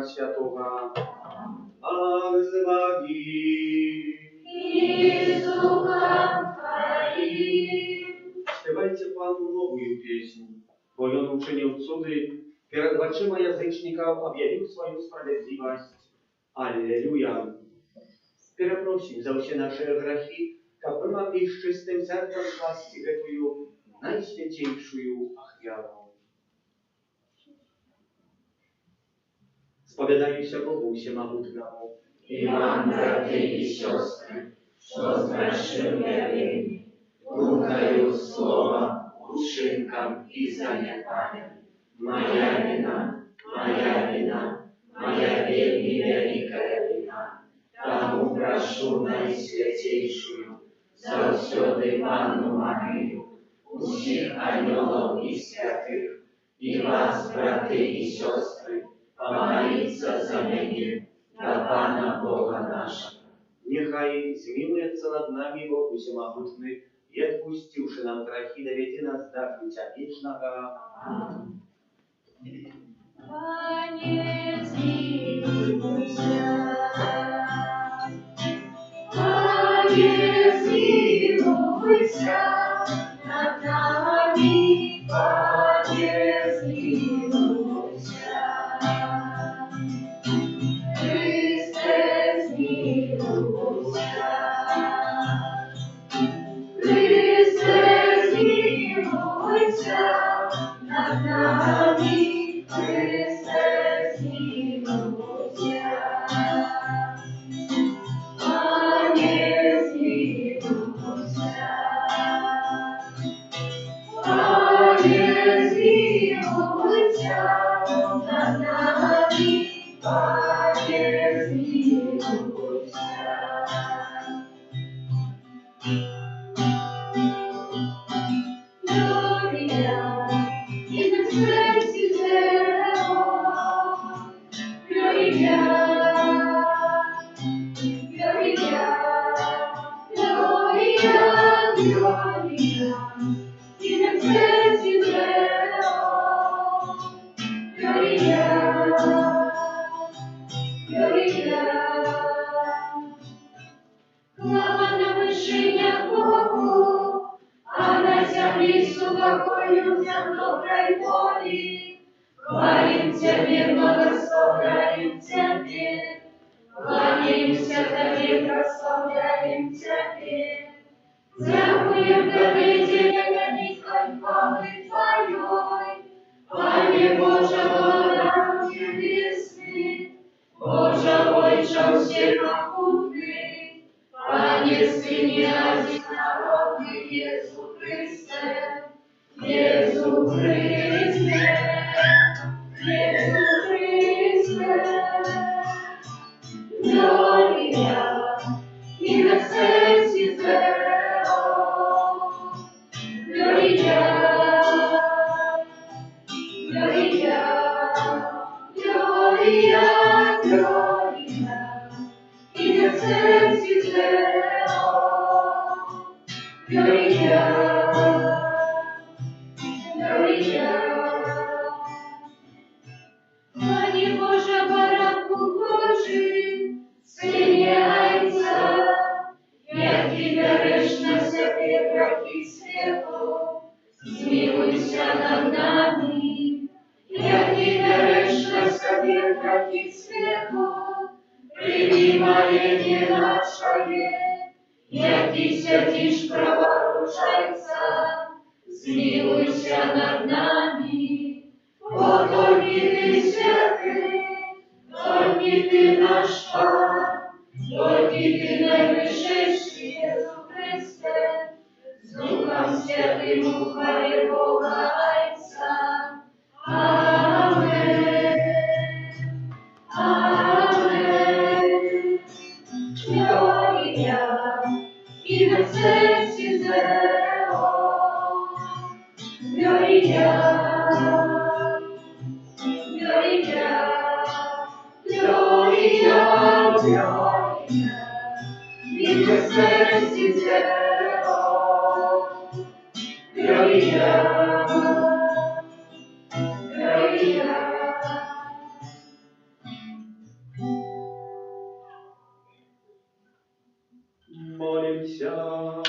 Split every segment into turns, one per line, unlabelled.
Światowa, a wzwagi
i słucham chwali.
Śpiewajcie Panu nową pieśń, bo On uczynił cudy, перед очима язычников объявил свою справедливость. Аллилуйя! Перепросим за все наши грехи, как было и с чистым сердцем класть эту наисвятейшую оfiarą. Spowiadają się Bogu Всемогутнему.
I wam, braty i siostry, що zgrzeszyli, słuchają słowa, uczynkam i zaniedbaniem. Moja wina, moja wielmi wielka wina. Тому прошу Найсвятейшую, завсёды Панну Марию, усіх ангелов и святых, и вас, браты и сестры, помолиться за меня, до Пана Бога нашего.
Niechaj zmiłuje над нами Бог Всемогутный и отпустивши нам грехи, доведи нас до життя вечного.
Пане, zmiłuj Panie, zmiłuj się nad nami, Panie, zmiłuj się. Chryste, zmiłuj się. Chryste, zmiłuj się nad nami, Chryste, zmiłuj się. Panie, zmiłuj się. Panie, zmiłuj się nad nami, Panie, zmiłuj się. Gloria in excelsis Deo. Gloria, Gloria, Gloria, Gloria in excelsis Deo. Gloria, Gloria. Chwała na wyżyniach Bogu, a na земле субокою всем доброй воли. Хвалим Тебе, благословляем Тебе, кланяемся Тебе, прославляем Тебе. Дякуем Тебе, великой хвалы Твоей, Пане Боже, Бога небесный, Боже, Отче всемогутный, Пане, Сыне один народный, Иисус Христе, Иисус Христе, Иисус Христе. Gloria in excelsis Deo. Gloria, Gloria, Gloria, Gloria in excelsis Deo. Gloria, Gloria. Panie Boże, Baranku Boży, Synie Ojca, jaki bierzesz na siebie grzechy światu, zmiłuj się nad nami. Jaki bierzesz na siebie grzechy światu, przyjmij molenie nasze. Jaki siedzisz praworuszeńca, zmiłuj się nad nami. Oto Ty święty, Только Ty nasz Pan, Только Ty najwyższy Jezu Chryste, z Duchem Świętym uchwale Boga Ojca. Amen. Amen. Gloria in excelsis Deo. Gloria, Gloria, Gloria, Gloria in excelsis Deo. Gloria, Gloria.
Молимся.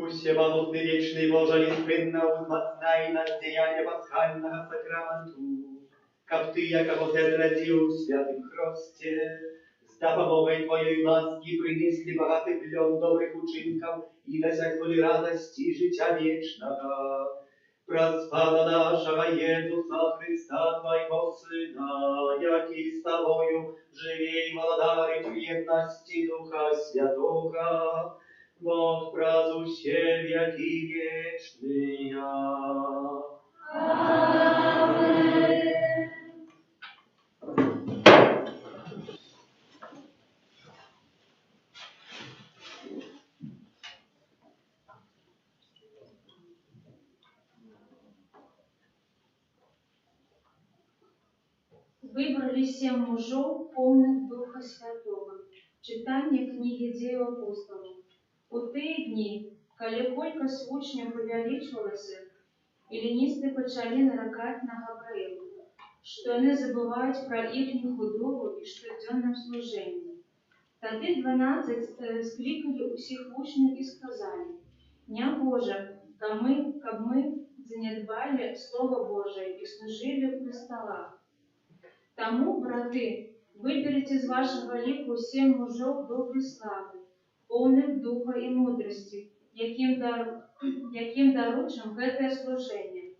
Всемогутный вечный Боже, неизменно узмацнай нас деяния пасхального сакраменту, как Ты, якого Ты отразил в святым Христе, с допомогой Твоей ласки принесли богатый плен добрых учинков и досягнули радости життя вечного. Проспава нашего Иисуса Христа, Твоего Сына, який с Тобою живе и владарит в едности Духа Святого, Бог празуще веки вечные.
Amen.
Выбрали 7 мужов, полных Духа Святого. Читание книги Дел апостолов. У тые дні, коли колька свучня повялічувалася, эліністы пачалі наракаць на габрэяў, што яны забываюць пра іхнюю худобу і штодзённым служэнні. Тады 12 склікалі ўсіх вучняў і сказалі: «Нягожа, каб мы занядбалі Слово Божие і служылі пры сталах. Таму, браты, выберите з вашага ліку 7 мужоў добрай славы, поўных духа і мудрасці, якім даручым гэтае служэнне.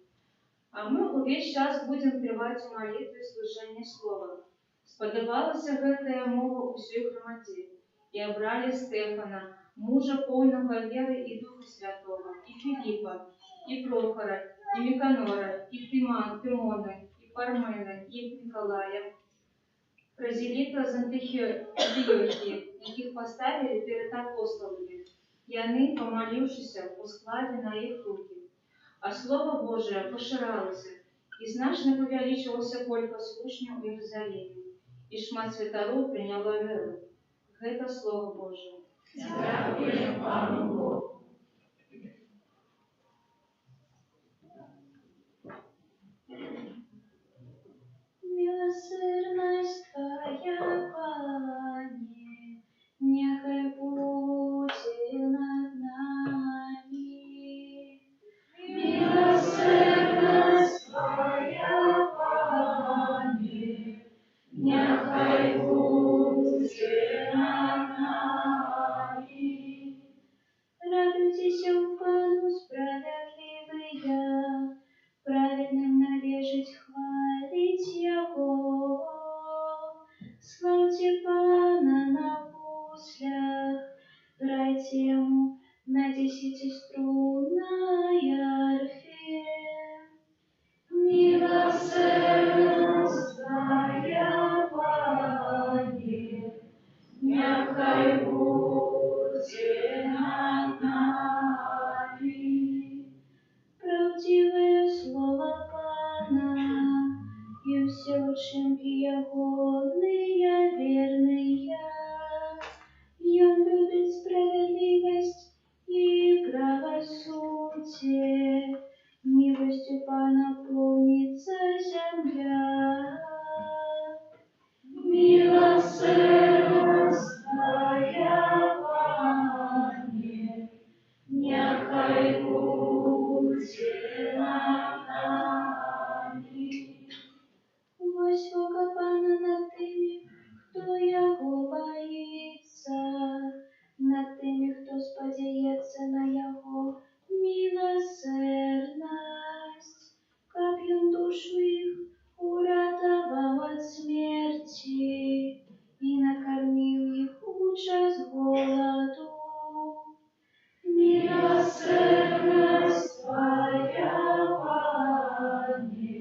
А мы увесь час будзем трываць у малітве служэння слова». Спадабалася гэтая мова ўсёй грамадзе, і абралі Стэфана, мужа поўнага веры і Духа Святого, і Філіпа, і Прохора, і Міканора, і Тымона, і Пармена, і Мікалая, празеліта з Антыёхіі, якіх паставілі перад апосталамі. Яны, памаліўшыся, ускладзі на іх рукі. А Слово Божие пашыралася, і значна павялічвалася колька слушняў у Єрусалімі, і шмат святароў прыняло веру. Гэта Слово Божие.
Дякуємо Пану Богу.
Милосердность Твоя, Пане, нехай буде над нами.
Милосердность Твоя, Пане, нехай буде над нами.
Радуйтесь у Пану, справедливые, праведным належить хвалить Его. Славьте Пана на гуслях, грайте Ему на 10-струнной арфе.
Милосердность Твоя, Пане, нехай буде над нами.
Правдивое слово Пана, и все учинки Ягодные верные. И Он любит справедливость и правосудие. Милостью Пана полнится земля.
Милосердность Твоя, Пане, нехай буде над нами.
Вось вока Пана над тими, хто Яго боится, над тими, хто спадзяецца на Яго милосердность, каб Ён душу іх уратаваў ад смерти и накормил их у час голоду.
Милосердность Твоя, Пане,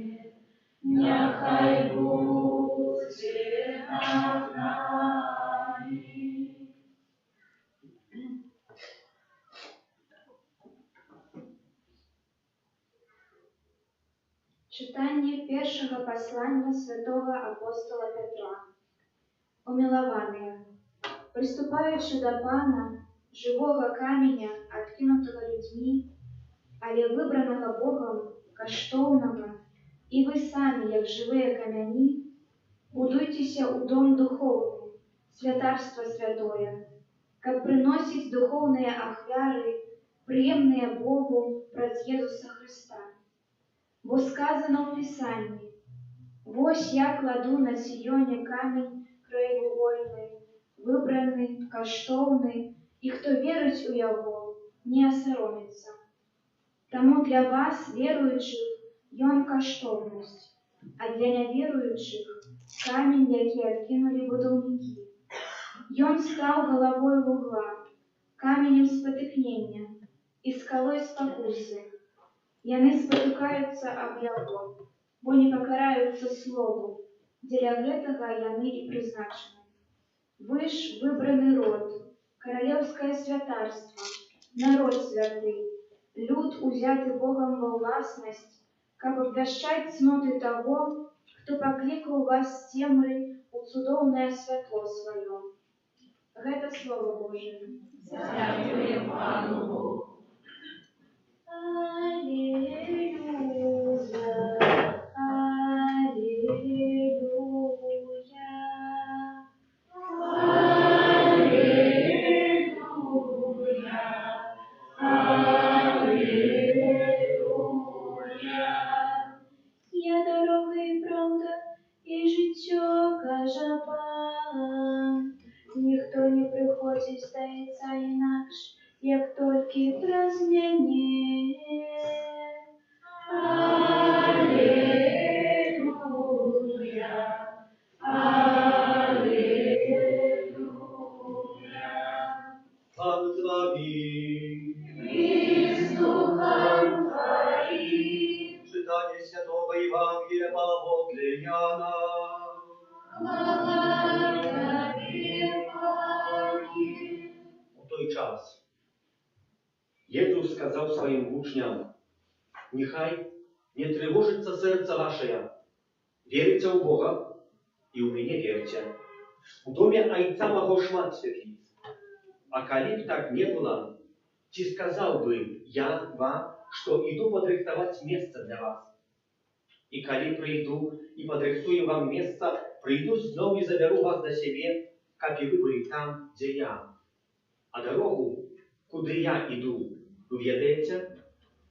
нехай буде над нами.
Читание першого послания святого апостола Петра. Умилованные, приступаючи до Пана, живого каменя, откинутого людьми, але выбранного Богом, каштоўнага, і ви самі, як живыя камяні, будуйцеся ў дом духоўны, святарства святое, каб прыносіць духоўныя ахвяры, прыемныя Богу праз Езуса Христа. Бо сказано ў Пісанні: «Вось я кладу на Сіёне камень краевугольны, выбраны, каштоўны, і хто верыць у яго, не асароміцца». Таму для вас, веруючых, ён каштоўнасць, а для няверуючых камень, які адкінулі будаўнікі. Ён стаў галавой вугла, каменем спатыкнення і скалой спакусы. Яны спатыкаюцца аб яго, бо не пакараюцца слову, дзеля гэтага яны і прызначаны. Вы ж выбраны род, каралеўскае святарства, народ святы, люд, узяты Богам ва ўласнасць, каб абвяшчаць цноты таго, хто паклікаў вас з цемры ў цудоўнае святло сваё. Гэта Слово Божие.
Дякуємо Пану Богу.
Я дорога і правда, і життя, каже Пан. Ніхто не приходить, здається, інакш, як тільки праз мене.
Алілуя, алілуя.
Пан з вами.
І з Духом Твоїм.
Читання Святого Євангелія подле Яна.
Слава Тобі, Господи.
У той час Єсус сказав своїм учням: «Нехай не тривожиться серце ваше, вірите у Бога і у мене вірте. У домі Айца мого шмат світлиць. А коли б так не было, ти сказал бы я вам, что иду подрыхтовать место для вас. И коли приду и подрыхтую вам место, приду снова и заберу вас до себе, как и вы были там, где я. А дорогу, куда я иду, вы ведаете?»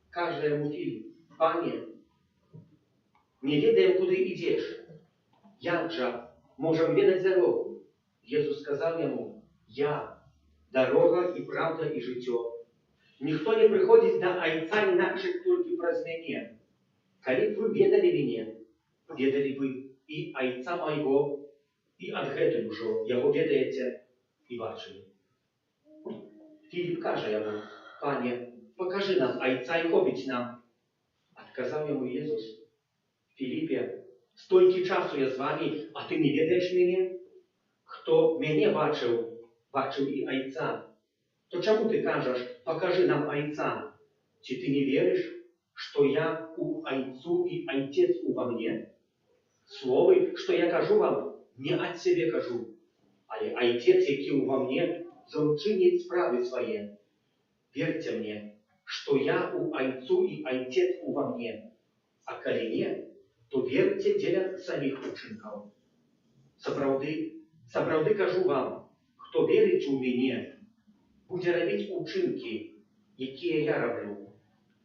Каждый ему Филипп: «Пане, не ведаем, куда идешь. Як же можем ведать дорогу?» Иисус сказал ему: «Я дорога и правда и житё. Никто не приходит до Айца инакше только праз меня. Коли б вы ведали меня, ведали бы и Айца моего, и адгэтуль ужо его ведаете и бачили». Филипп каже ему: «Пане, покажи нам Айца и хопить нам». Отказал ему Иисус: «Филиппе, столько часу я с вами, а ты не ведаешь меня? Кто меня бачил, бачил и Айца. То чему ты кажешь: покажи нам Айца? Чи ты не веришь, что я у Айцу и Отец у во мне? Слово, что я кажу вам, не от себе кажу, але Отец, який у во мне, он чинит справы свои. Верьте мне, что я у Айцу и Отец у во мне. А коли нет, то верьте деля самих учинков. Сапраўды кажу вам, хто верить у меня, буде робить учинки, якія я роблю,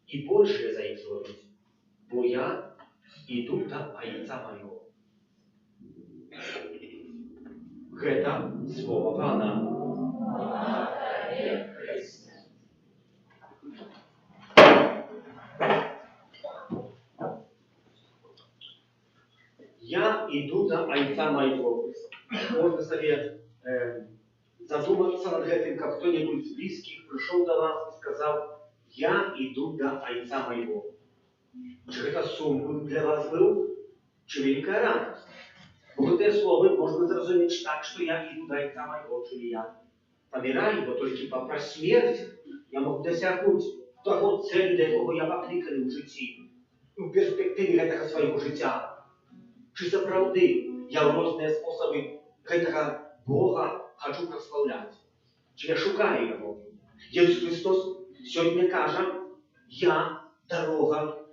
і більше за їх зробить, бо я іду до Айца моего». Гэта слово Пана. Я иду до Айца моего. Можно себе задуматься над этим, как кто-нибудь из близких пришел до вас и сказал: «Я иду до Айца моего». Чи это сум для вас был? Чи великая радость? Вот это слово можно зрозуміти так, что я иду до Айца моего, czyli я помираю, бо только про смерть я мог досягнуть того цели, до якого я покликаний у житті, у перспективі гэтага свайго життя. Чи сапраўды я ў розныя способы гэтага Бога хочу прославлять? Чи я шукаю Его? Иисус Христос сегодня каже: «Я дорога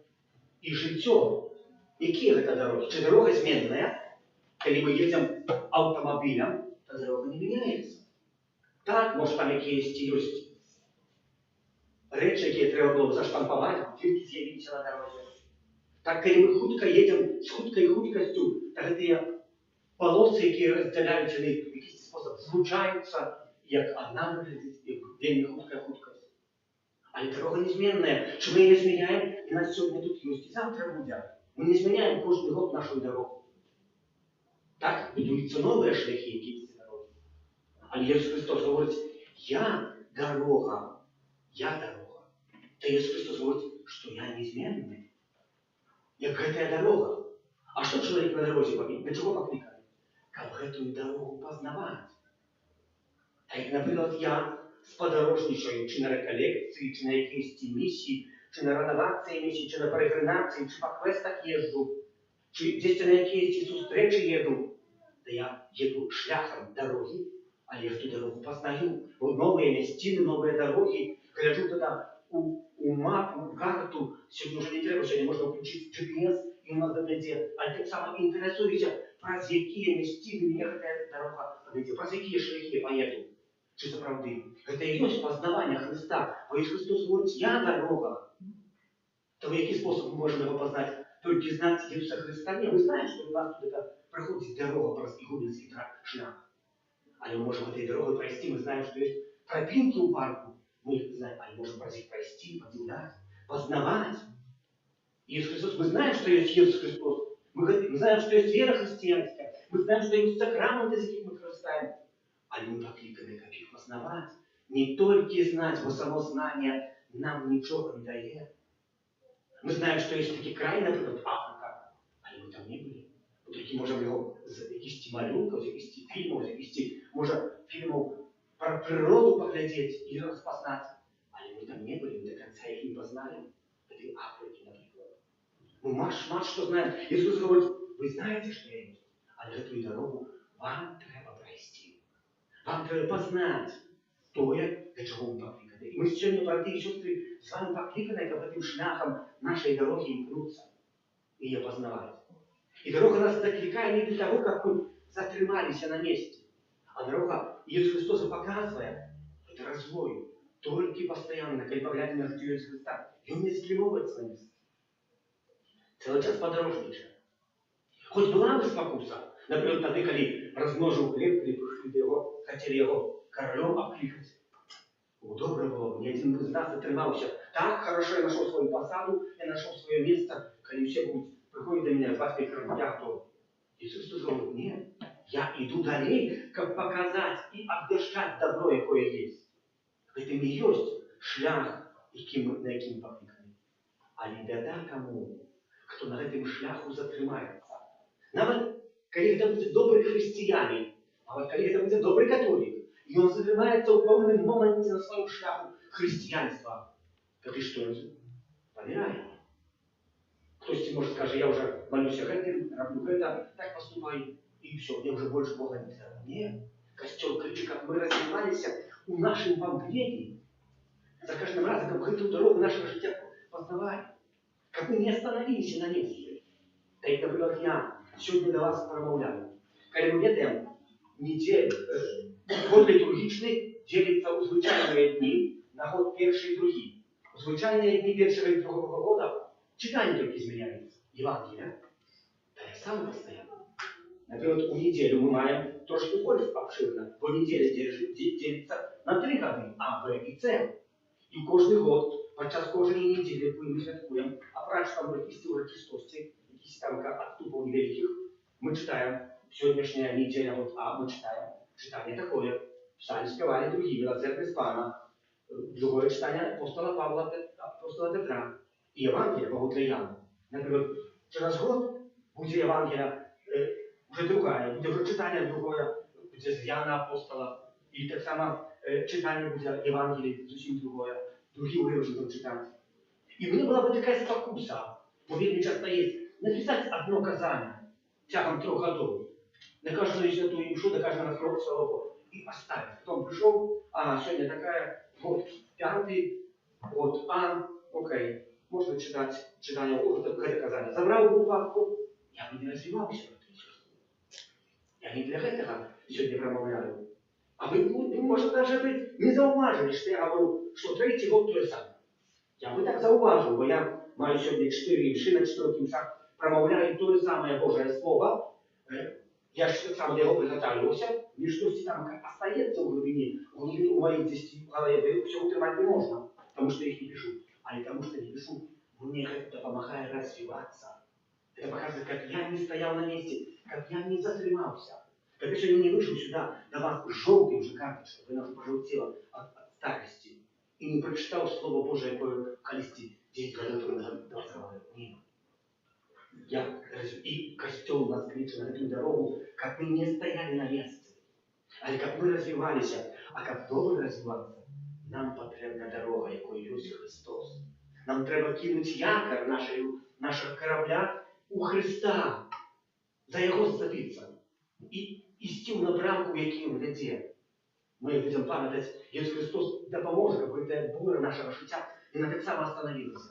и житё». Какие это дороги? Чи дорога зменная? Когда мы едем автомобилем, то дорога не меняется. Так, может, там якісь есть речі, які треба було заштампувати, тільки з'явитися на дорозі. Так, коли ми хутко їдемо з хуткою хуткістю, так ці полоси, які розділяють, вони в якийсь спосіб злучаються, як одна виглядить, як вельми хутка хуткость. Але дорога незмінна. Чи ми її зміняємо, і нас сьогодні тут є, і завтра буде. Ми не зміняємо кожен год нашу дорогу. Так, будуються нові шляхи, які ці дороги. Але Ісус Христос говорить, я дорога. Я дорога. Та Ісус Христос говорить, що я незмінний. Як гэтая дорога. А що чоловік на дорозі повинен? Для чого покликаний? Каб гэтую дорогу познавати. Так, наприклад, я сподорожничаю чи на реколекції, чи на якійсь місії, чи на реновації місії, чи на перегринації, чи по квестах їжджу, чи десь на якісь зустрічі їду. Та я їду шляхом дороги, а я ту дорогу познаю. Вот новые містини, новые дороги. Гляжу тогда у мапу, в карту. Сьогодні вже не треба, сьогодні можна включити GPS, і у нас доведе. А так само інтересуюся, про які містини мені ця дорога доведе, про які шляхи поїду. Чи це правди? Це і є познавання Христа. Бо Ісус Христос говорить, я дорога. То в який спосіб ми можемо його познати? Тільки знати Ісуса Христа? Ні, ми знаємо, що у нас тут проходить дорога, про Игуменский шлях. Але мы можем этой дорогой пройти, мы знаем, что есть тропинки у парку. Мы их знаем, а мы можем пройти, подивлять, познавать. Иисус Христос, мы знаем, что есть Иисус Христос. Мы знаем, что есть вера христианская. Мы знаем, что есть сакраменты, из яких мы хрестаем. А мы покликаны, как их познавать. Не только знать, но само знание нам ничего не дает. Мы знаем, что есть такие край, например, Африка, але мы там не были. Тільки можемо його з якихось малюнків, з якихось фільмів, з якихось, може, фільмів про природу поглядіти і розпознати. Але ми там не були, ми до кінця їх не познали. В этой Африке, наприклад. Мы мало що знаємо. Ісус говорить, ви знаєте, що я є, але эту дорогу вам треба пройти. Вам треба познати те, для чого ви покликані. І ми сьогодні, брати і сестри, з вами покликані, як этим шляхом нашої дороги імкнуться і її познавати. И дорога нас закликает не для того, как мы затримались на месте, а дорога Иисус Христос показывает, это развой, только постоянно, когда поглядим на житие Иисуса Христа, и Он не затримывается на месте. Целый час подорожничая. Хоть была бы спокуса, например, тогда, когда размножил хлеб, или пришли до его, хотели его королем обкликать. Удобно было бы, ни один из нас затримался. Так хорошо я нашел свою посаду, я нашел свое место, когда все будут приходит до меня, вас прикрывает, я готов. Иисус Христос говорит, нет, я иду далее, как показать и обдержать добро, якое есть. Это не есть шлях, на яким покликаний. А не беда тому, кто на этом шляху затримается. Навіть, коли это будет добрый христианин, а вот коли это будет добрый католик, и он затримается в полном моменте на своем шляху христианства, то ты что, поверяешь? Хтось может скажет, я уже молюсь этим, роблю это, так поступаю, и все, мне уже больше Бога не треба. Нет. Костел кричит, как мы развивались у нашем помплении. За каждым разом, как эту дорогу нашего життя познавали. Как мы не остановились на месте. Так, например, я сегодня до вас промовляю. Когда мы ведаем неделю, год литургичный делится у звичайные дни на год первые и другие. Звичайные дни первого и другого года читание только изменяется. Евангелие. Да я сам постоянно. Например, у неделю мы маем трошки больше обширно. Бо неделя делится на 3 годы, А, Б и С. И каждый год, подчас кожної недели мы святкуем, а прачь там якісь урочистості, якісь там отступов невеликих, мы читаем. Сегодняшняя неделя, вот А, мы читаем. Читание такое. Писали, спевали другие, на церкви Спана. Другое читание апостола Павла, апостола Петра. И Евангелие Богу для Яна. Например, через год будет Евангелие уже другая, будет уже читание другое, будет з Яна апостола. И так само читание будет Евангелие зовсім другое. Другие уровни будут читать. И мне была бы такая спокуса, бо вельми часто есть, написать одно казание тягом 3 годов. На каждую святую имшу, на каждый раскрой слова и оставить. Потом пришел, сегодня такая, вот 5, вот А, окей. можно читание гэта казання. Забраў бы упадку, я бы не развіваўся. Я не для гэтага сёння прамаўляю. А вы может, даже бы не заўважылі, што я говорю, што трэці год тое самае. Я бы так заўважыў, бо я маю сёння 4 імшы на 4 імшах, прамаўляю тое самае Божае Слово. Я ж сам да яго прыгатавлюся, і штосьці там астаецца ў глыбіні, у маіх дзесьці в галаве, ўсё ўтрымаць не можна, таму што іх не пішу. Але таму што не пішу, мне гэта дапамагае развівацца. Это показывает, как я не стоял на месте, как я не затрымался. Как я сегодня не вышел сюда, до вас желтый уже карточка, вы нас пожелтела от старости. И не прочитал Слово Божие, какое колести 10 годов назад. Нет. И костел нас кричит на эту дорогу, как мы не стояли на месте. А как мы развивались, а как добре развиваться, нам потребна дорога, якою есть Христос. Нам треба кинуть якорь нашего корабля у Христа, за Його зацепитися і йти в напрямку, який Він веде. Ми будемо пам'ятати, Ісус Христос допоможе, щоб ця буря нашого життя і на так само остановилася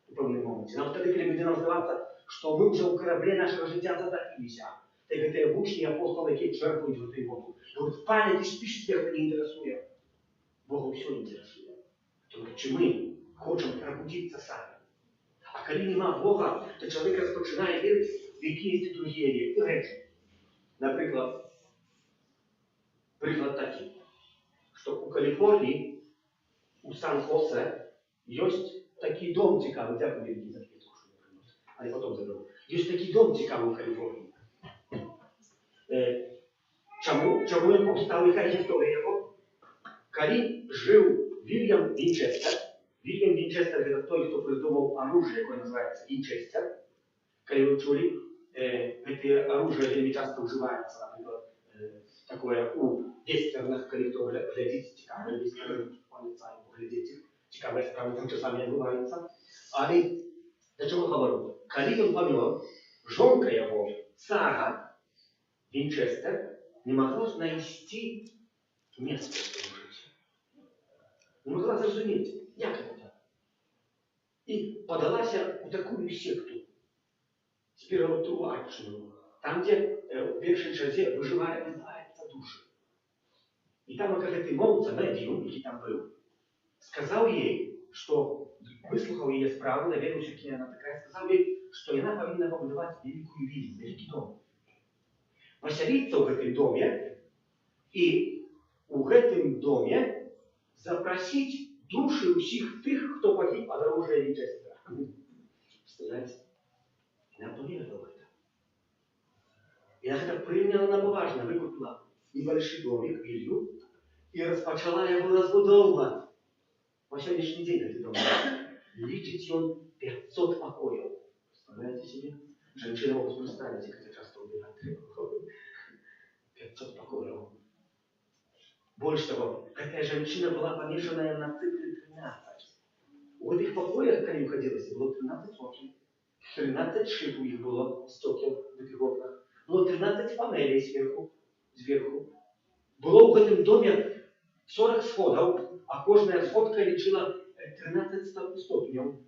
у певний момент. Нам тоді, коли буде нам здаватися, що ми вже у кораблі нашого життя затопилися, так як ті учні апостоли, які черпають в цю воду. І от пам'ять, ти ж тебе не інтересує. Богу все інтересує. Тому чи ми хочемо пробудитися самі. А коли нема Бога, то чоловік розпочинає вірити в якісь другі речі. Наприклад, приклад такий, що у Каліфорнії, у Сан-Хосе, є такий дом цікавий, дякую великий за квітку, що я приносив, але потім заберу. Є такий дом цікавий у Каліфорнії. Чому він повстав, яка історія його? Коли жив Вільям Вінчестер, Вільям Вінчестер – це той, хто придумав оружие, яке називається Вінчестер. Коли ви чули, це оружие вельми часто вживається, наприклад, такое у вестернах, коли хто глядить, цікаве, вестерни, поліцаї, поглядите, цікаве справи там часами відбувається. Але, за чого говорю? Коли він помер, жонка його, Сара Вінчестер, не могла знайти місце в своєму житті. Не могла зрозуміти, як це так. І подалася у таку секту, спіритуальну, там, де в першій черзі виживаються душі. І там, як цей молодця, медіум, який там був, сказав їй, що вислухав її справу, довірився, яка вона така, сказав їй, що вона повинна побудувати велику віллу, великий дом. Поселиться в этом доме и в этом доме запросить души всех тех, кто погиб от оружия Винчестера. Представляете? Она поверила в это. И она это приняла на поважно, выкупила небольшой домик, виллу, и распочала его разбудовывать. По сегодняшний день этот дом лечить он 500 покоев. Представляете себе? Женщины могут представить, как это часто убирать. 500 покоев. Больше того, эта женщина была помешанная на цифре 13. В этих покоях, когда им ходилось, было 13 окон. 13 шиб у них было, стекол в этих окнах. Было 13 панелей сверху. Было в этом доме 40 сходов, а каждая сходка лечила 13 ступеней.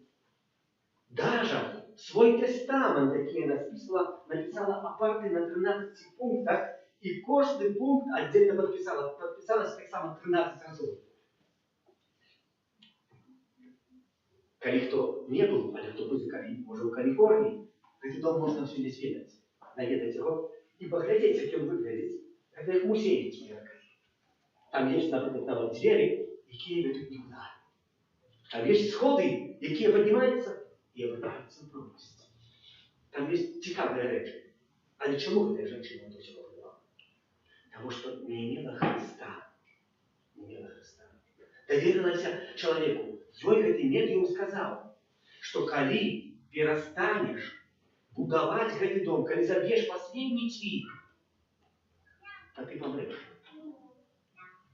Даже свой тестамент, такие написала апарты на 13 пунктах, и каждый пункт отдельно подписалось так само 13 разов. Коли кто не был, а кто был может в Калифорнии, этот дом можно все здесь видеть, наведать его и поглядеть, как он выглядит. Это их музей теперь. Там есть, например, двери, которые ведут никуда. Там есть сходы, которые поднимаются и обрываются в пропасть. Там есть цікавые речи. А чему эта женщина до сего была? Потому что не имела Христа. Не имела Христа. Доверилась человеку. Ёй гэты медиум сказал, что коли перестанешь будовать гэты дом, коли забьешь последний цвик, то ты помрешь.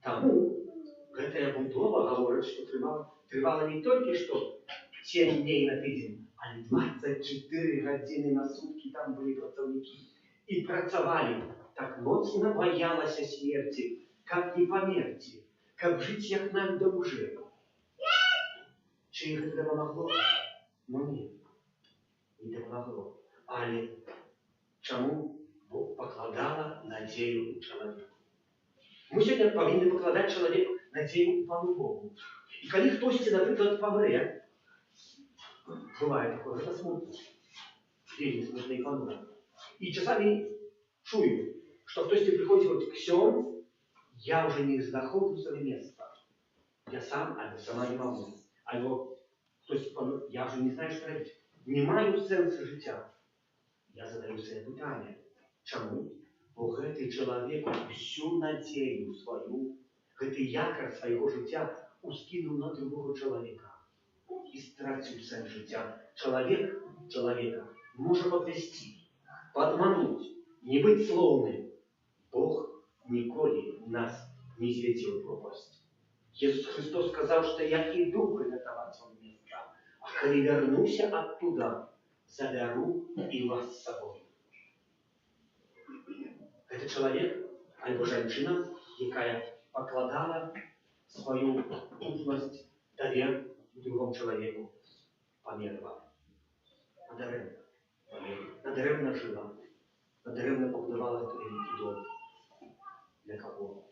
Тому гэтая будова говорит, что тривала не только что 7 дней на тиждень, а 24 годины на сутки там были працовники. И працовали. Так моцно боялась смерти, как не померти, как жить як нам до уже. Чи їх це помогло? мені не допомогло. Але чому Бог покладала надію у чоловіка? Ми сьогодні повинні покладати чоловіку надію у Пану Богу. І коли хтось, наприклад, помре, буває таке, це смутно. Вельми смутно і помре. І часами чую, що хтось приходить от ксьон, я вже не знаходжу собі місця. Я сам, або сама не можу. Або хтось помре, я вже не знаю, що робити. Не маю сенсу життя. Я задаю себе питання. Чому? Бо гэты чалавек всю надзею сваю, гэты якар свайго жыцця ускінуў на другого чалавека і страціў сэнс жыцця. Чалавека можа падвесці, падмануць, не быць слоўным. Бог ніколі нас не звядзе ў пропасць. Jesús Христос сказаў, што я іду прыгатаваць вам месца, а калі вярнуся адтуда, забяру і вас з сабой. Гэта чалавек, альбо жанчына, якая пакладала сваю ufнасць, давер другому чалавеку, памерла. Надарэмна жила, надарэмна пабудавала гэты вялікі дом. Для кого?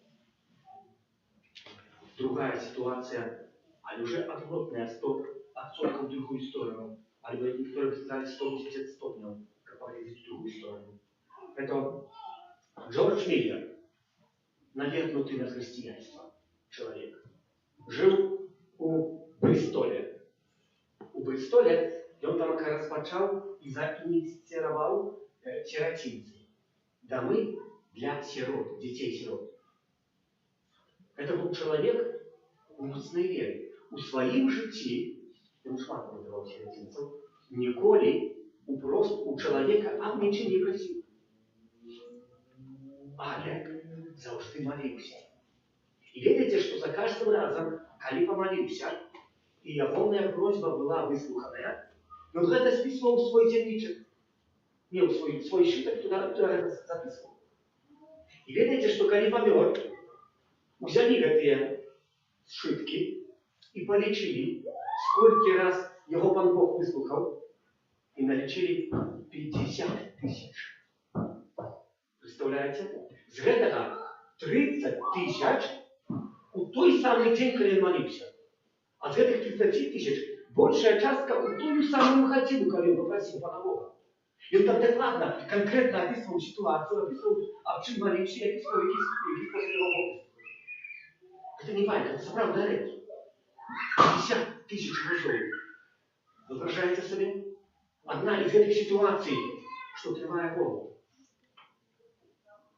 Другая ситуация, але уже отвратная отсотка в другую сторону. Альбо некоторые сказали 180 стопней, как поглядеть в другую сторону. Это Джордж Миллер, навергнутый на христианство человек, жил у Бристоле. У Бристоле он там распочал и заинициировал сиротинцы. Домы для сирот, детей-сирот. Это был человек моцной веры. У своим житті, він шмат продавав сиротинців, ніколи у чоловіка об нічим не просив. Але завжди молився. И видите, что за каждым разом, коли помолился, и ягоная просьба была выслуханная, но это списывал в свой дневничек. Не в свой шиток, туда это записывал. И видите, что коли помер, взяли эти сшитки и полечили, сколько раз его пан Бог выслухал, и налечили 50 тысяч. Представляете? З гэтага 30 тысяч у той самый день, когда он молился. А з гэтых 30 тысяч большая частка у ту самую хатину, когда он попросил Пана Бога. И он там докладно, конкретно описывал ситуацию, описывал, об чем молился, и описывал, какие после его Бога. Это не байка, это правда речь. 50 тысяч разов. Вы выражаете себе? Одна из этих ситуаций, что триває Богу.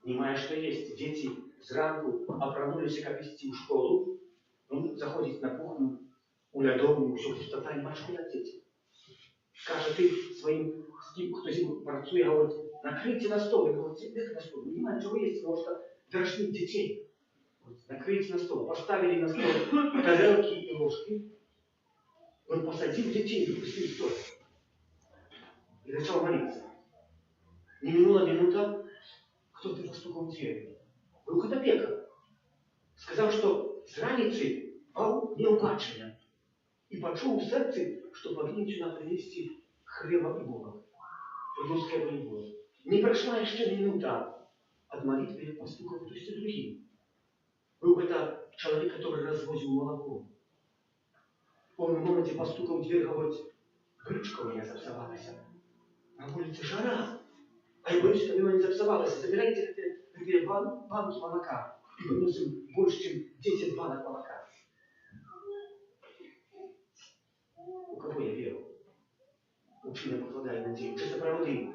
Понимая, что есть. Дети зранку апранулись, как вести в школу. Он заходит на кухню, у лядовню, все пустота, не бачу, куда дети. Каже, ты своим, кто зиму працує, говорит, накройте на стол. Я говорю, где на стол? Не понимаю, чего есть, потому что дорожных детей. Накройте на стол. Поставили на стол тарелки и ложки. Он посадил детей, выпустил стол. И начал молиться. Не минула минута, кто-то постукал в дверь. Был Котопека. Сказал, что с раницы пал неубачення. И почув у сердце, что повинен сюда принести хлеба и Бога. Принес хлеба и Бога. Не прошла еще минута от молитвы, постукал кто-то другим. Был это человек, который развозил молоко. Он в моменте постукал в дверь, говорит, брючка у меня запсовалась. На улице жара. А я боюсь, чтобы она не запсовалась. Забирайте эти банки молока. И приносим больше, чем 10 банок молока. У кого я веру? Учина покладає надію. Чи це правдиво?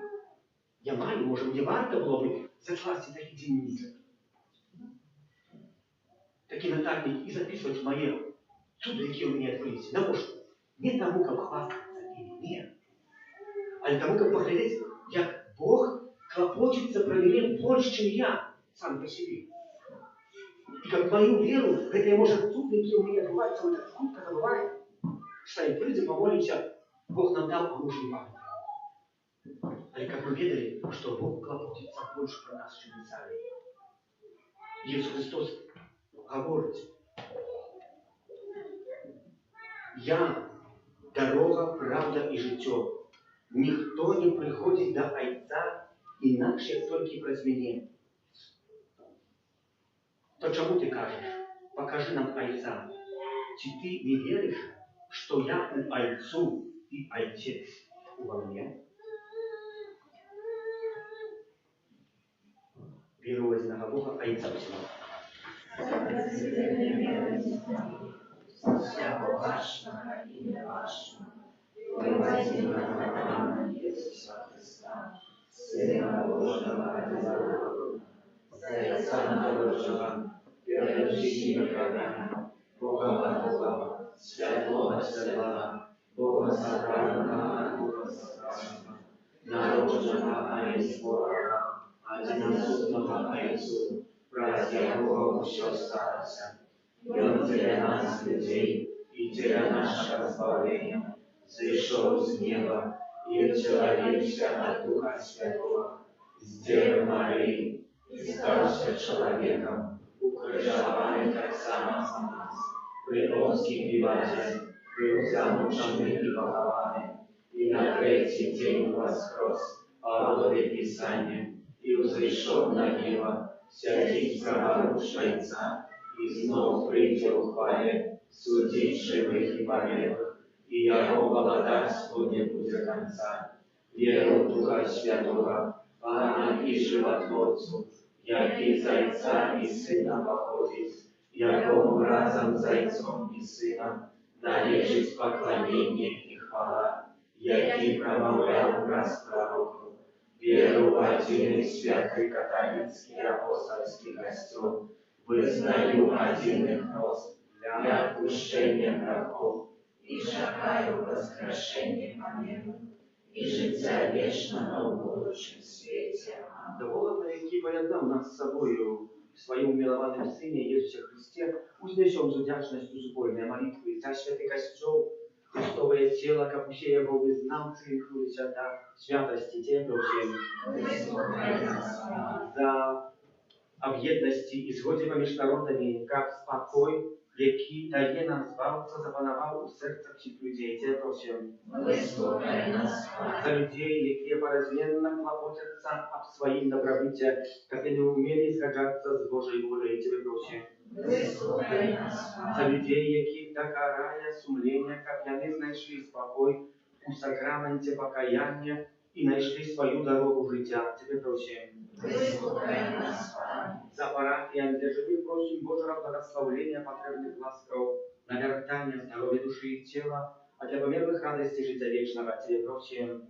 Я маю, може, мені варто було б закласти такі дільниці. Такий нотатник і записувати моє чудо, які у мене відкриті. Навіщо? Не тому, як хвастатися ними, ні. А тому, як поглядати, як Бог клопочется про меня больше, чем я сам по себе. И как мою веру, это я, может, тут, какие у меня бывают, целый так худко забывает. Кстати, придем, помолимся, Бог нам дал, а мы уже не памятаем. А как мы видели, что Бог клопотится больше про нас, чем мы сами. Иисус Христос говорит, я дорога, правда і життя. Ніхто не приходить до Отця інакше, як тільки през мене. То чому ти кажеш? Покажи нам Отця. Чи ти не віриш, що я у Отцу і Отець во мне? Віру в одного Бога, Отця всього.
Всякого вашего имя вашего, возводимого Адама Иисуса Христа, Сына Божьего от Бога, за Отца Божьего, первоначального Бога, Бога Бога, Святого Святого, Бога Сохранного, Бога Сохранного, народного из Бога, одиносутного Отцу, братья Бога все старся. И Он для нас, людей, и для нашего избавления, сошел с неба и человечься от Духа Святого, с Девы Марии, и стался человеком, укрыжованный так само за нас, придонский биватель, был замученный и похованный, и на третий день воскрес, по воле Писания, и взошел на небо, сядет право Отца, и снова прийти в хвале, судить живых и померших, и Его благодарству не будет конца. Веру в Духа Святого, Пана и Животворцу, яки из Отца и Сына походит, якому разом с Отцом и Сыном належит поклонение и хвала, яки промовлял раз пророку. Веру в один святый католический апостольский костел, вызнаю один рост для отпущения грехов и шагаю воскрешение помилуй и життя вечного в будущем свете.
Да Бога, який поєднав нас з собою в своєму милованому Сині Єсусі Христе, узнесем з удячністю зборної молитви за святий костел, Христове тіло, как усе Його визнавці інклюються до святості Тебе, за об'єдності і згоді поміж народами, как спокой, який дає нам збавця, запанував у серцях всіх людей. Тебе просим. За людей, які поразменно клопотятся об своїм добробыте, как они умели сходжаться з Божою волею. Тебе просим. За людей, які до карання сумлення, как вони знайшли спокой у сакраменті покаяння і знайшли свою дорогу життя. Тебе просим. За парафіям, де живих просим Божого благословлення, потребних ласков, навертання здоров'я душі і тіла, а для померлих радості життя вічного. Тебе просим.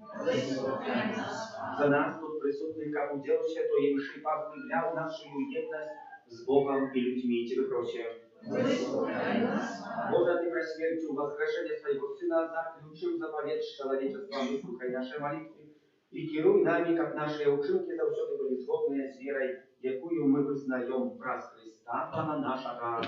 За нас тут присутних, как удел Святой Мши, поглублял нашу єдність з Богом і людьми. Тебе просим. Боже, Ты про смертью воскрешения Своего Сына заключил заповедь человечества, выслухай наши молитвы и керуй нами, как наши учинки завсёды были сходные с верой, якую мы вызнаем праз Христа, Пана нашего.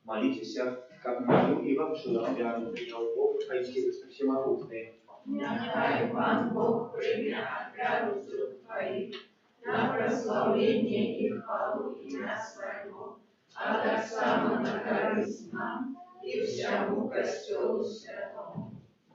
Молитесь, как молю и вам, что я принял Бог, Всевышний Всемогущий.
Нехай Пан Бог прийме отряду Твоих на прославление и хвалу имя Своего, а так само на корысть нам и всему Костелу Святому.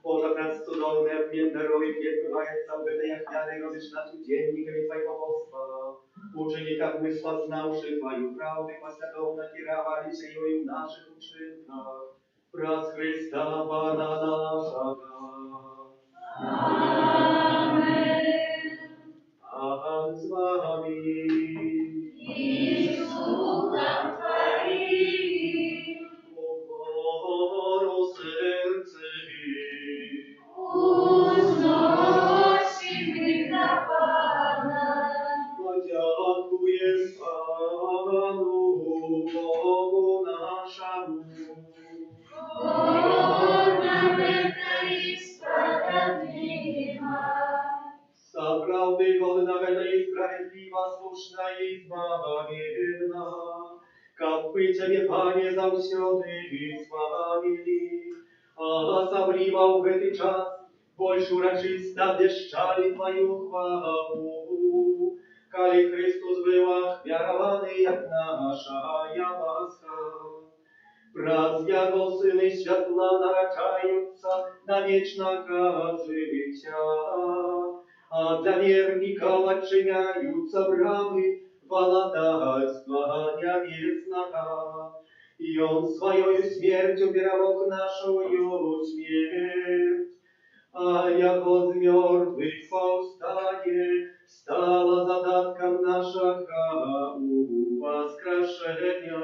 Боже, пред судовне вміннерою відбивається в видаях вяри, родиш нас удільниками Твоего Богоства. Учеников мы, познавши Твою правду, послідовно керовались ею в наших учинках. Праз Христа Пана нашего.
Amen.
Пан з вами.
И с духом Твоим.
Покору серце.
Узносим их на Пана.
Подякуєм Пану Богу нашому.
Бога верна и справедлива.
Правды годная и справедлива, слушна и избавленна. Как бы Тебе, Пане, завсёды славили, особливо в этот час больше урочисто вещали Твою хвалу. Коли Христос был охвярованный, як нашая ласка. Враз Яго Сыны святла нарачаются на вечного життя. А для верников отчиняются брамы володарства небесного. И Он своей смертью перемог нашу смерть. А Яго з мертвых повстание стало задатком нашего воскрешения.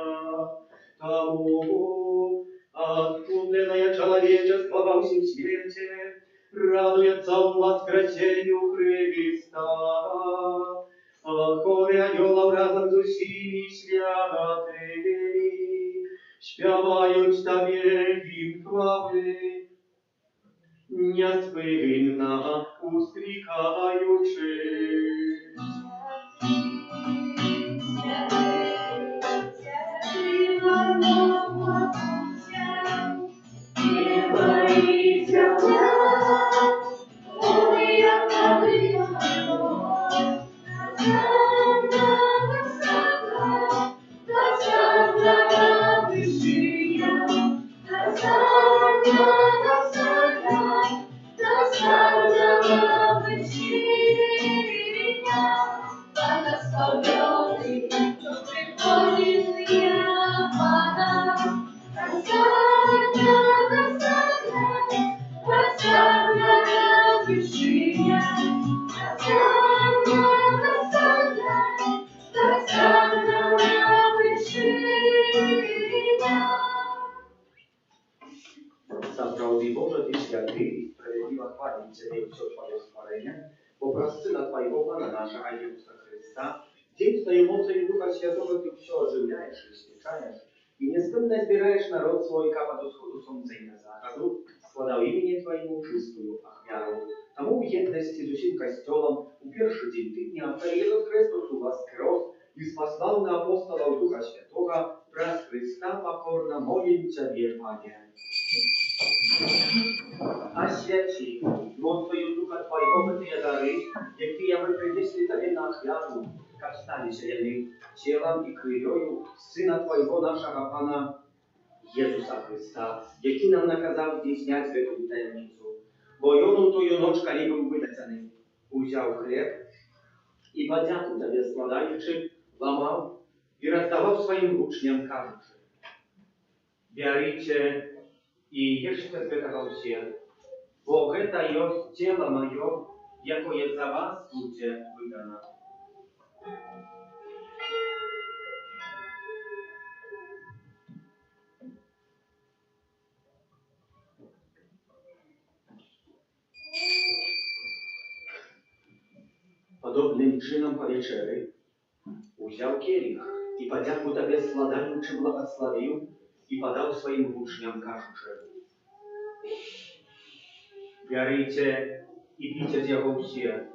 Тому откупленное человечество во всем свете радуется воскресению Христа. Хоре анgelов разом з усіми святими співають Тобі гімн хвали, неспинно ускрикаючи. Zaprawdę Boże, Ty święty i sprawiedliwa chwali Ciebie все Twoje stworzenie, bo przez Syna Twojego Pana naszego Jezusa Chrysta, dzięki Twojej mocy i Ducha Świętego Ty все оживляешь и свечаешь, и неспынно избираешь народ свой, как от усходу солнца и на заходу, складав имени Твоему чистую охвяру. Тому в едности з усім костелом у перший день тижня, коли Ісус Христос воскрес и спасал на апостолов Духа Святого, праз Христа покорно молим Тебе, Пане. Освяти мощью Духа Твоего те дары, какие мы принесли Тебе на охвяру, как стали селены телом и кровью Сына Твоего нашего Пана Иисуса Христа, який нам наказав здійснять эту таємницю. Бо й он у тую ночь, коли був видацений, узяв хліб і подяку Тебе складаючи, ламав і роздавав своїм учням, кажучи: «Берите и ешьте с этого все, бо это есть тело мое, якое за вас будет выдано». Подобным чином по вечері узяв келих і подяку Тебе складаючи благословив і подав своїм учням, кажучи: «Берите и пейте з його все,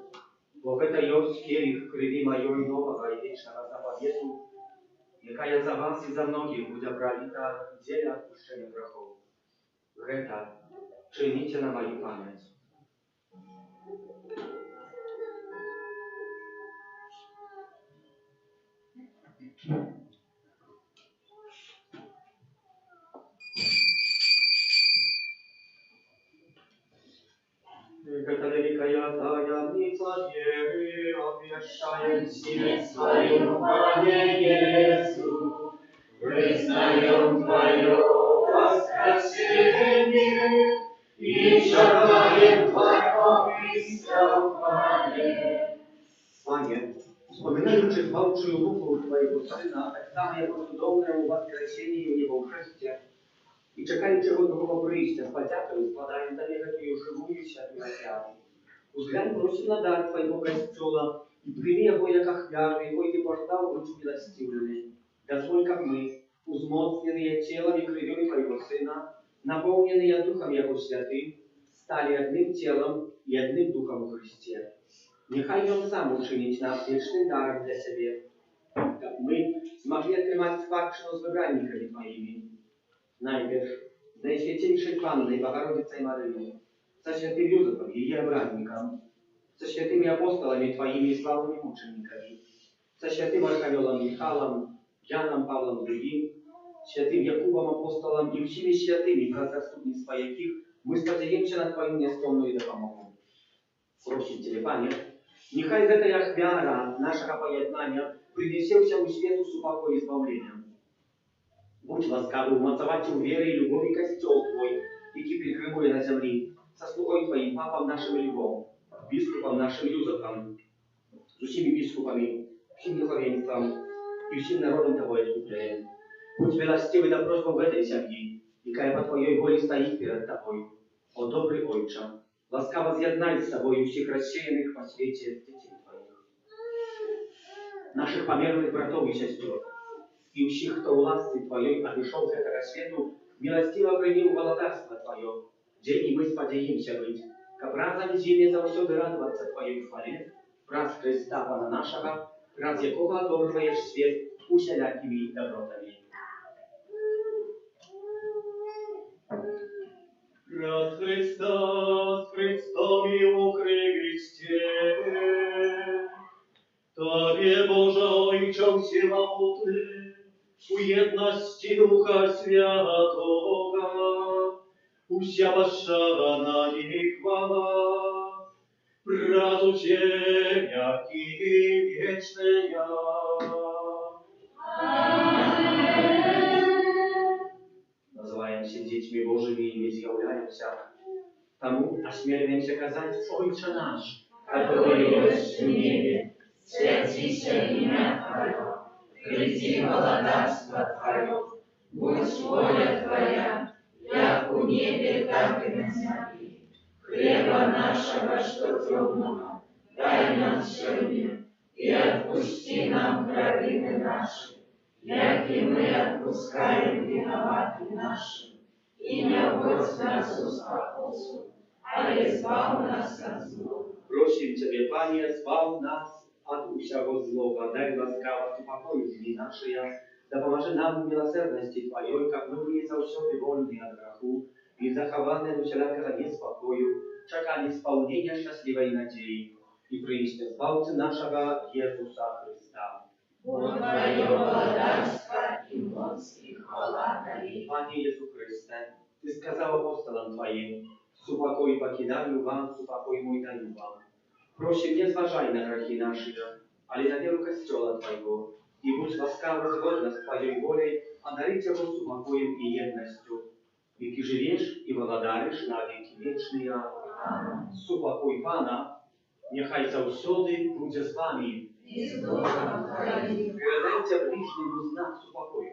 бо это есть келих крови моей нового и вечного заповету, якая за вас и за многих будет пролита в деле отпущения грехов. Это чините на мою память». прощаем себе своем, Пане Иисус, признаем Твое воскресение и чараем Твое истование. Panie, wspominając zbawczą ruchu Twojego Syna, tak samo jako cudownemu воскресению Его в Христе, и чекаючи Його прийстя з подякою, складаємо Тобі такую живую святую офяру. Узглянь, просим на дар Твоего костела, и прими его як охвяру, якой Ты пождал быть милостивыми. Дозволь, как мы, узмоцненные телом и кровью Твоего Сына, наполненные Духом Его Святым, стали одним телом и одним Духом в Христе. Нехай Он сам учинить нас вечным даром для Себе, как мы смогли отримать спадщину с выбранниками Твоими. Najpierw z Najświętszej Panny Bogorodicy Maryi, ze świętym Józefem, jej obradnikiem, ze świętymi apostolami Twoimi i sławnymi uczennikami, ze świętym Archaniołem Michałem, Janem Pawłem II, świętym Jakubem apostolem i всеми świętymi, przez zastępnictwa jakich my spodziewamy się na Twoim niesłomną допомогу. Просим Ciebie, Panie, niechaj эта ахвяра нашего поjednania принесе всему свету супокой и избавление. Будь ласкавый умацовать в вере и любови костел Твой, який прикрывая на земле, со слугой Твоим, папам нашим Львом, бискупом нашим Юзефом, с усими бискупами, всем духовенством и всем народом Твоего искупления. Будь милостивый до просьбы в этой семье, якая по Твоей воле стоит перед Тобой. О добрый Отче, ласкаво з'єднай с Тобою всех рассеянных по свете детей Твоих, наших померных братов и сестер, и всех, кто у ласты Твоей обошел с этого свету, милостиво принял володарство Твое, где и мы сподеемся быть, как разом зиме завсёды радоваться Твоей хвале, раз Христа Пана нашего, раз якого одоржаешь свет усялякими добротами. Раз Христа с Христом Его Христе, Тобе, Боже, Ойче всемогутный, у едности Духа Святого, уся пошана и хвала, разучения и вечная. Называемся детьми Божьими и изъявляемся. Тому осмеливаемся казать Отче наш,
который есть в небе, святися имя Твое, приди володарство Твое, будь воля Твоя, як у небе, так и на земле. Хлеба нашего, что трудного, дай нам сегодня, и отпусти нам провины наши, як и мы отпускаем виноватым нашим, и не вводь нас в спокусу, а избав нас от зла.
Просим Ciebie, Panie, zbaw nas od всего злого, дай ласкавость и покой в дни наши, да поможи нам в милосердности Твоей, как мы были завсёды вольны от греху и захованы от всякого неспокою, чекали исполнения счастливой надеи и принести Збавцы нашего Иисуса Христа.
Бо Твое владарство и моц и хвала навеки.
Panie Jezu Chryste, Ty skazał apostolom Twoim, supokój покидаю вам, supokój mój dаю вам. Prosim, nie zważaj na grzechy nasze, ale na wielu Kościoła Twojego i bądź łaskawy zgodna z Twojej wolą, a darycie go supokojem i jednością. I Ty żyjesz i władarisz na wieki wieczne. Supokój Pana, niechaj zawsody będzie z Wami.
I z duchem Twoim.
Передайте ближнему знак супокою.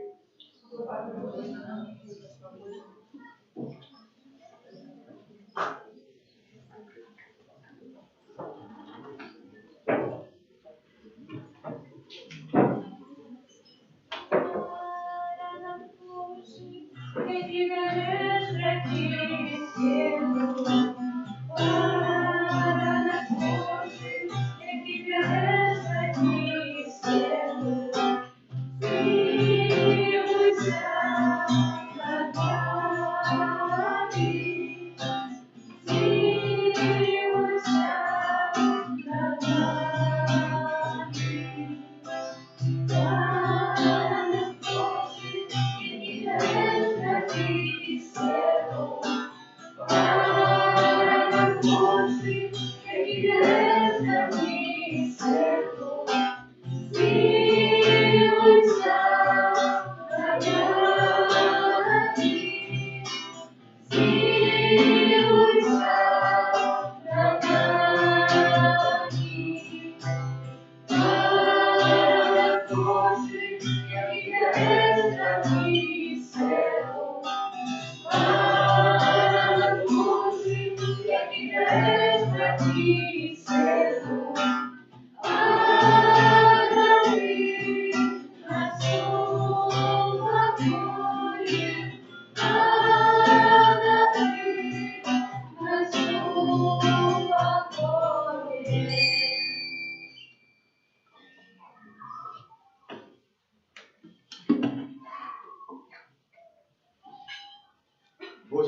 Cielo.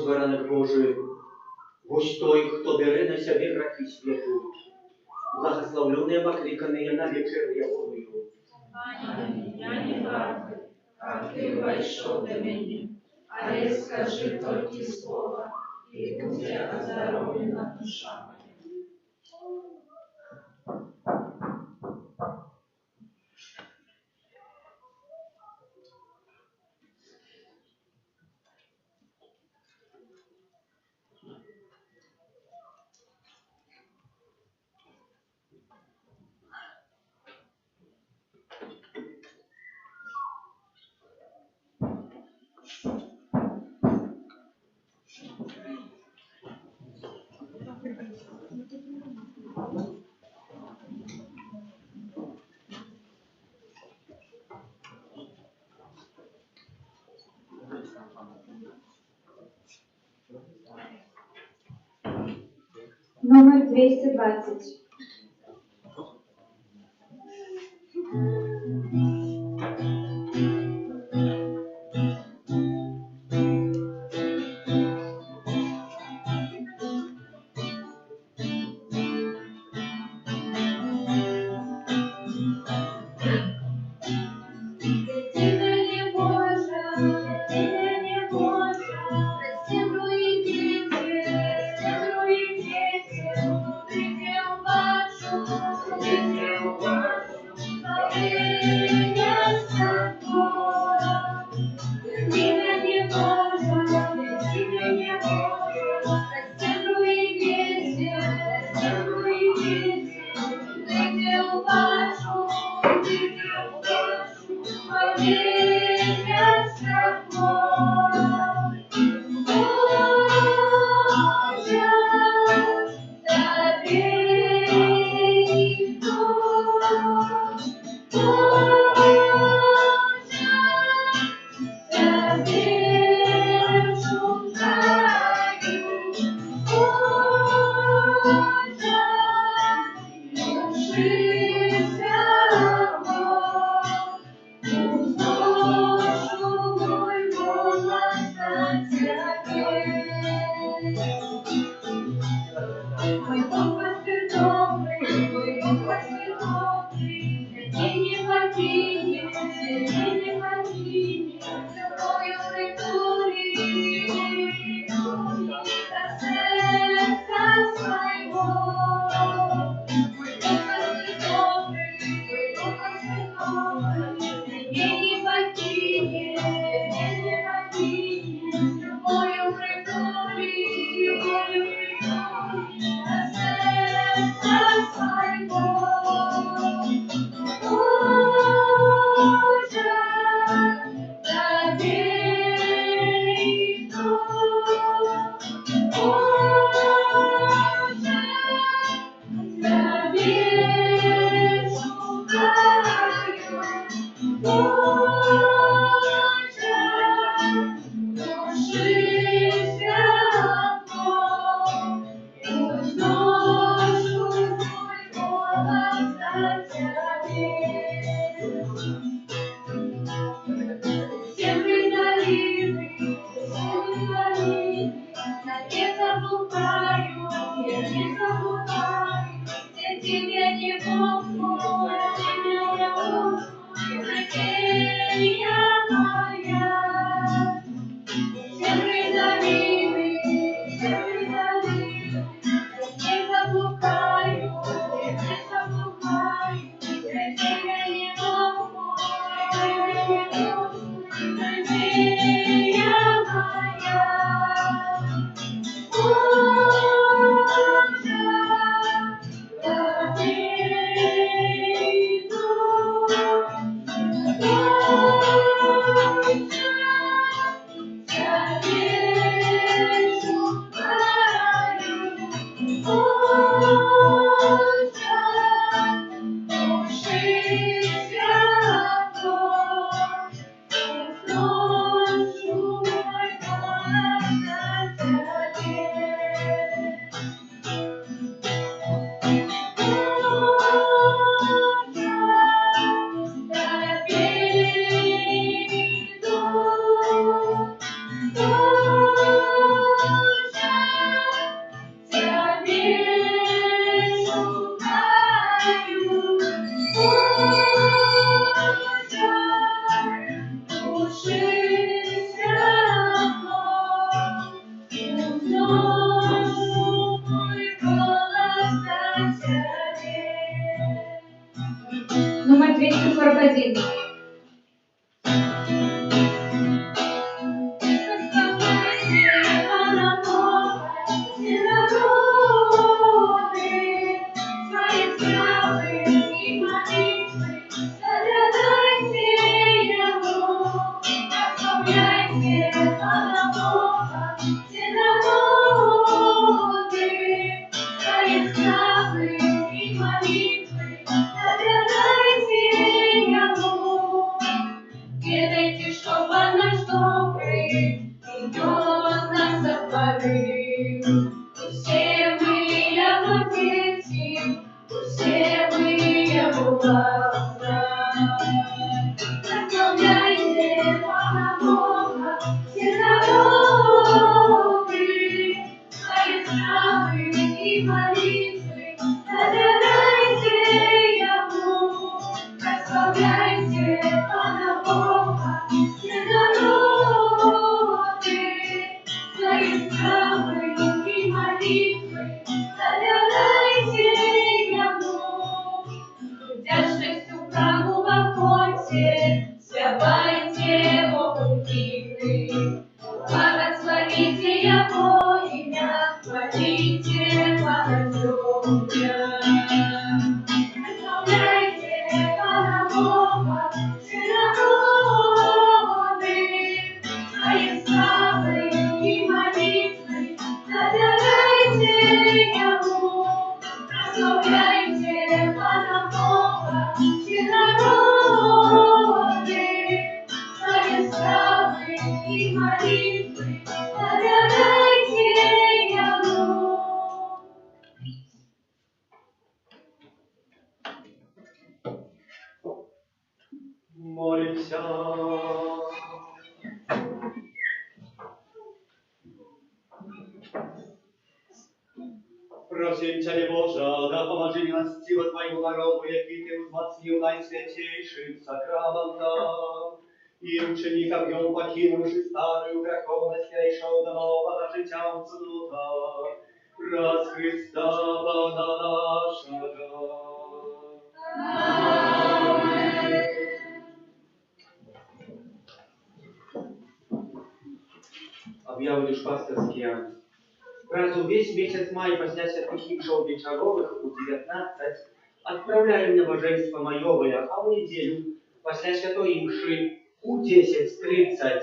Ось баранок Божий, ось той, хто бере на себе грехи світу. Благословленные, покликанные на вечер Яковлю.
Пане, я не варта, как ты вошел до меня, а я скажи только слово, и будет оздоровлена душа моя.
Номер 220.
Oh Ведайте, что Бог наш добрый, и Он нас сотворил. Все мы Его дети, все мы Его глаза. Прославляйте Бога, Бога, все народы, свои славы и молитвы, доверяйте Ему. Прославляйте Бога, Бога, все народы, свои славы и молитвы, доверяйте Ему. Трудящихся в храму во плоти, спевайте Богу гимны, благословите Его имя, хвалите Богословия. Прославляйте Бога, Бога, все народы, своей славой и молитвой, доверяйте Ему. Прославляйте Бога, Бога, все народы, своей славой и молитвой, доверяйте Ему.
Молимся. Просим Тебя, Боже, да поможи милостиво Твоему народу, який Ты узмацнил найсвятейшим сакраментом, и ученикам Йому покинувши старую греховность, перейшов до нового життя в цнотах, раз Христа Бога нашего. Объявы душпастерские. Разу весь месяц мая после святых имшов вечеровых у 19 отправляем на божество маевое, а в неделю после святой имши у 10:30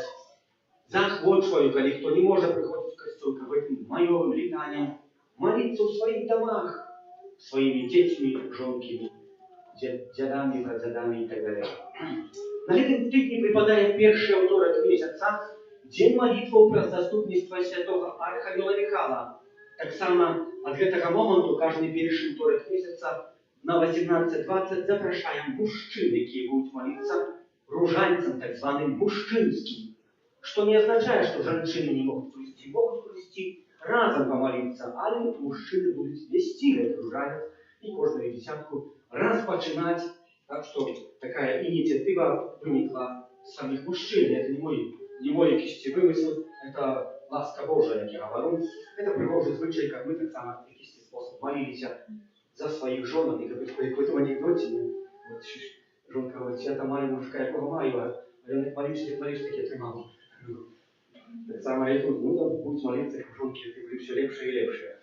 захвочую, коли кто не может приходить в костел к этим маевым летаниям, молиться в своих домах, своими детьми, жонками, дядами, прадядами и так далее. На этом тижні припадає перший второк місяця, День молитвы про заступництва святого Архангела Михала. Так само от этого момента каждый перший второк месяца на 18:20 запрошаем мужчин, які будут молиться ружанцам, так званым мужчинским. Что не означает, что женщины не могут провести разом помолиться, а мужчины будут вести этот ружанец и каждую десятку распочинать. Так что такая инициатива выникла с самих мужчин. Это не мой якийсь вымысел, это ласка Божия, як я говорю. Это привожу звичай, как мы так само в якийсь способ молились за своих жен, и как в какой-то анекдоте, вот жонка говорит, я там маю мужика, якого маю, а я не молишься, так я тримав. Так само и тут, ну да, будь молиться, как жонки, ты будешь все лепше и лепше.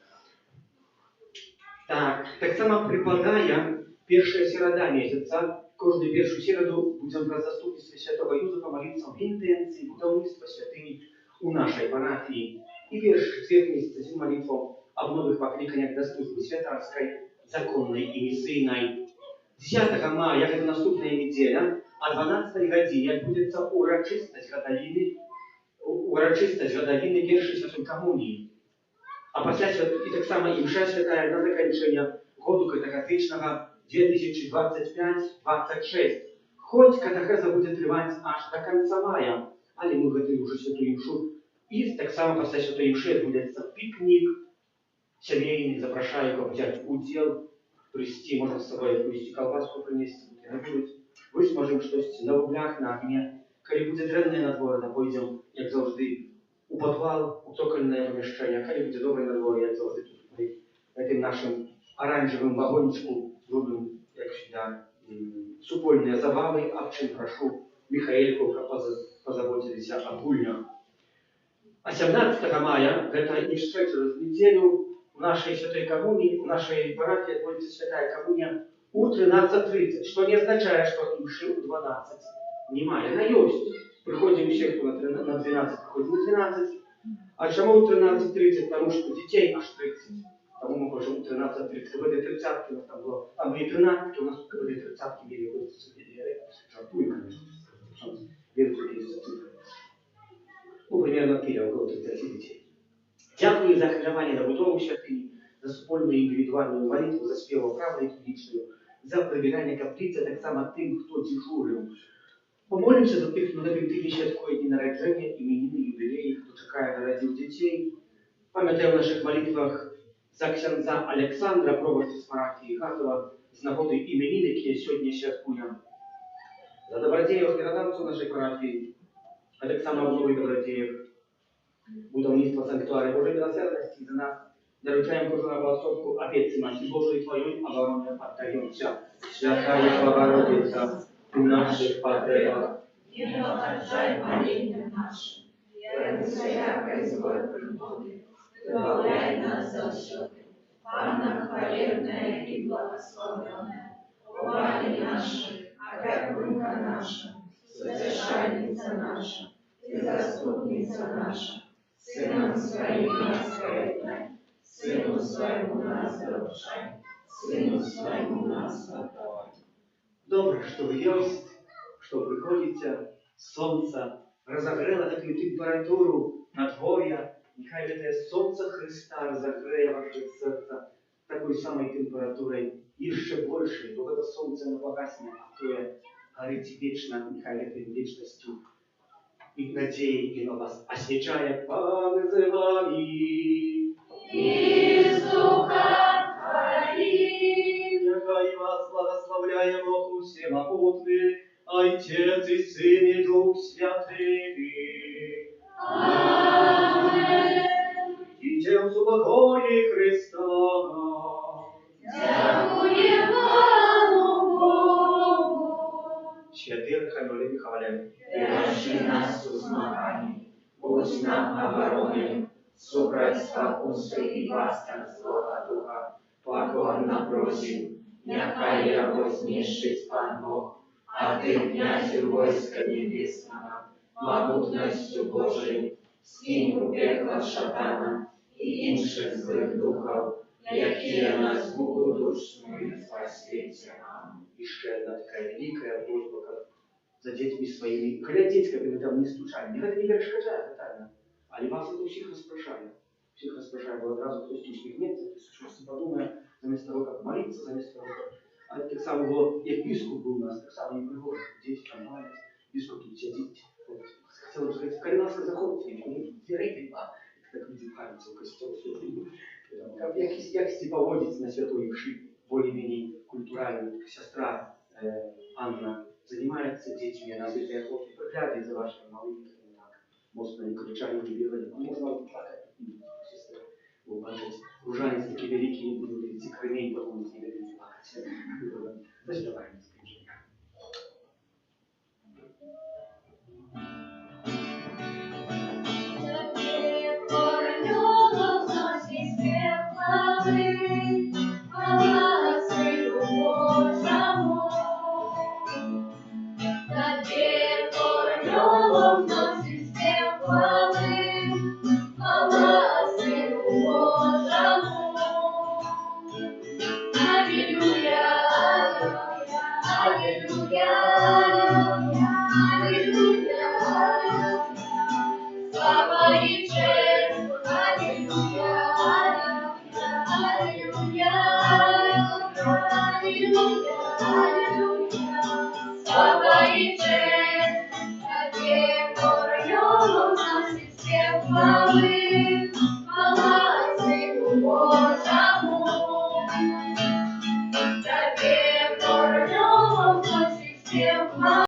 Так само припадая першая середа месяца, каждую первую середу будем про заступництво святого Юзефа молиться в интенции будовництва святыни у нашей парафии. И первый четверг месяца молитву об новых покликаниях до службы святарской, законной и миссийной. 10 мая, это наступная неделя, о 12 године отбудется урочистость годовины першей святой коммунии. А после и так само имша святая на заканчивание году катехетичного 2025-26. Хоть катехеза будет тривать аж до конца мая, але мы готовим уже святую имшу. И так само после святой имши отбудется пикник семейный, запрошаю его взять удел, привезти, можно с собой привезти колбаску принести, вы сможем что-то на углях, на огне. Коли будет древнее надворе, пойдем, як завжди, у подвал, у цокольное помещение. Коли будет доброе надворе, як завжди, тут этим нашим оранжевым вагончику зробимо, як всегда, супольныя забавы, аб чым прашу Михаэльку, каб позаботилися агульна. А 17 мая, гэта яшчэ через неділю, у нашей святой коммунии, у нашей парафии отбудется святая коммуния у 13:30, что не означает, что імши у 12. Немає, она есть. Приходим все, кто на 12, приходим на 12. А чому у 13:30? Потому что детей аж 30. Тому мы можем у 13:30. КБД 30 у нас там было. Там были 13, у нас КБД 30 имели ходить в суде. Жартую, конечно. Верю, что есть цифры. Ну, примерно около 30 детей. Дякую за хвилювання на будову святині, за супольну індивідуальну молитву, за співу правди публічної, за прибирання каплиці, так само тим, хто дежурив. Помолимося за тих, хто на дитині святкує дні народження, іменини, юбілеї, хто чекає народів дітей. Пам'ятаємо в наших молитвах за ксяндза Олександра, провождя з парафії Гатова, з нагоди іменин, які сьогодні святкуємо. За добродіїв миродавців нашої парафії, а так само нових добродіїв, будівництва санктуаря Божої милосердності за нас, доручаємо кожну голосовку опеці Матері Божої Твоєї, оборони повторюємося. Святая Богородиця, у наших потребах,
не провожай моления наши, всякой злой природы, избавляй нас завсёды. Панна хвалебная и благословенная, Вали наши, опекунка наша, Утешальница наша, Ты заступница наша, Сыном Своим нас хвалебной, Сыну Своему нас доручай, Сыну Своему нас отдавай.
Добре, що ви єсть, що приходиться, сонце розогрело таку температуру надвор'я, нехай це сонце Христа розогреє ваше серце такою самою температурою, і ще більше, бо це сонце не погасне, а то горить вічно, нехай це вічністю і надією, і на вас освічає Пан з вами.
И с Духом Твоим.
Нехай вас благословляє Бог всемогутний, Отец и Сын и Дух Святый.
Аминь.
Идите в супокое Христа.
Дякуємо Богу.
Святый Ханоле Михайлович.
Бережи нас у змаганні, будь нам обороною, супроть спокуси і властям злого духа, покорно просим, нехай його знищить Пан Бог, а ти, князю войска небесного, могутністю Божою, скинь у пекло шатана і інших злих духов, які нас будучною спасіться. Амінь.
Еще одна такая великая просьба, как за детьми своими. Когда детьми, когда там не стучали, никогда не перешкоджают тотально. Они вас это всех распрошают. Всех распрошают, вот одразу кто-то усмехнется, то есть что подумает, заместо того, как молиться, заместо того, как... А так само было, як бискуп был у нас, так само не приходит, дети там молятся, бискуп тут сидит. Вот. Хотел бы сказать, в коренаско заходите, ну, дверей нема, так люди пхаются в костел. Як себе поводить на святой Ивши, более-менее культурально, сестра Анна занимается детьми, она святой охоты, приглядывает за вашими малыми, так, может, они кричали, не бегали, а можно плакать, сестра, уважать. Ружанец такие великие, не будут идти кремень, потом не будут плакать. Значит, давай, скажи.